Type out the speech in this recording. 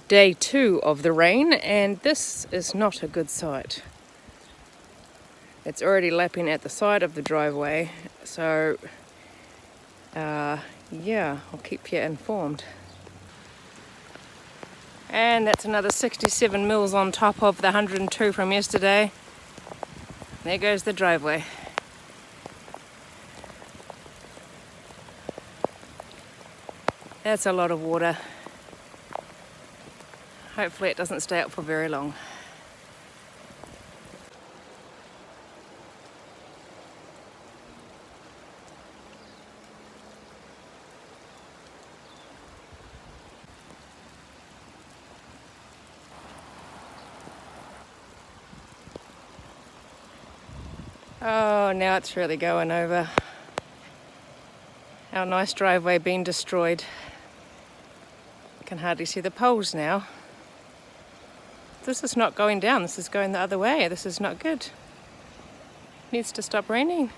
day 2 of the rain, and this is not a good sight. It's already lapping at the side of the driveway, so yeah, I'll keep you informed. And that's another 67 mils on top of the 102 from yesterday. There goes the driveway. That's a lot of water. Hopefully it doesn't stay up for very long. Oh, now it's really going over. Our nice driveway being destroyed. I can hardly see the poles now. This is not going down, this is going the other way. This is not good. Needs to stop raining.